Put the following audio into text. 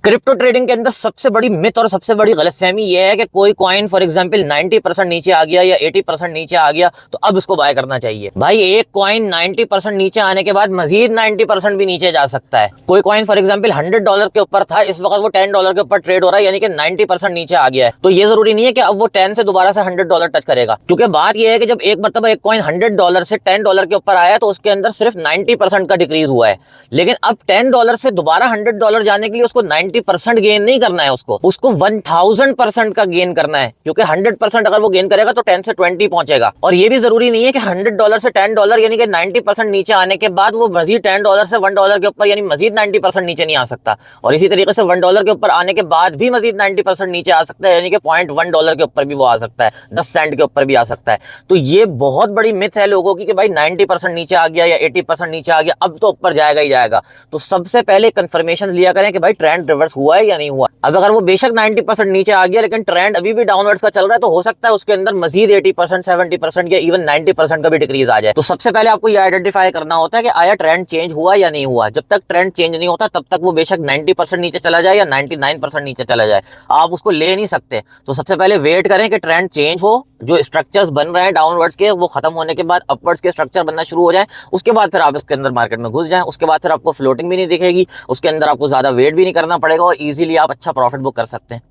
Crypto trading के अंदर सबसे बड़ी मिथ और सबसे बड़ी गलतफहमी यह है कि कोई कॉइन फॉर एग्जांपल 90% नीचे आ गया या 80% नीचे आ गया तो अब इसको बाय करना चाहिए। भाई एक कॉइन 90% नीचे आने के बाद मजीद 90% भी नीचे जा सकता है। कोई कॉइन फॉर एग्जांपल $100 के ऊपर था, इस वक्त वो $10 के ऊपर ट्रेड हो रहा है, यानी कि 90% नीचे आ गया है। तो ये जरूरी नहीं है कि अब वो 10 से दोबारा से $100 टच करेगा, क्योंकि बात यह है कि जब एक मरतबा एक कॉइन $100 से $10 के ऊपर आया तो उसके अंदर सिर्फ 90% का डिक्रीज हुआ है। लेकिन अब $10 से दोबारा $100 जाने के लिए उसको 90% गेन नहीं करना है, उसको 1000% का गेन करना है, क्योंकि 100% अगर वो गेन करेगा तो 10 से 20 पहुंचेगा। और ये भी जरूरी नहीं है कि $100 से $10 यानी कि 90% नीचे आने के बाद वो मजीद $10 से $1 के ऊपर यानी मजीद 90% नीचे नहीं आ सकता। और इसी तरीके से $1 के ऊपर आने के बाद भी मजीद 90% नीचे आ सकता है, यानी कि $0.1 के ऊपर भी वो आ सकता है, 10 सेंट के ऊपर भी आ सकता है। तो ये बहुत बड़ी मिथ है लोगों की कि भाई 90% नीचे आ गया या 80% नीचे आ गया अब तो ऊपर जाएगा ही जाएगा। तो सबसे पहले कंफर्मेशन लिया करें कि भाई ट्रेंड रिवर्स हुआ है या नहीं हुआ। अब अगर वो बेशक 90% नीचे आ गया लेकिन ट्रेंड अभी भी डाउनवर्ड्स का चल रहा है तो हो सकता है उसके अंदर मजीद 80%, 70% या इवन 90% का भी डिक्रीज आ जाए। तो सबसे पहले आपको ये आइडेंटिफाई करना होता है कि आया ट्रेंड चेंज हुआ या नहीं हुआ। जब तक ट्रेंड चेंज नहीं होता तब तक वो बेशक 90% नीचे चला जाए या 99% नीचे चला जाए, आप उसको ले नहीं सकते। तो सबसे पहले वेट करें कि ट्रेंड चेंज हो, जो स्ट्रक्चर्स बन रहे हैं डाउनवर्ड्स के वो खत्म होने के बाद अपवर्ड्स के स्ट्रक्चर बनना शुरू हो जाए, उसके बाद फिर आप इसके अंदर मार्केट में घुस जाएं। उसके बाद फिर आपको फ्लोटिंग भी नहीं दिखेगी, उसके अंदर आपको ज्यादा वेट भी नहीं करना पड़ेगा और इजीली आप अच्छा प्रॉफिट बुक कर सकते हैं।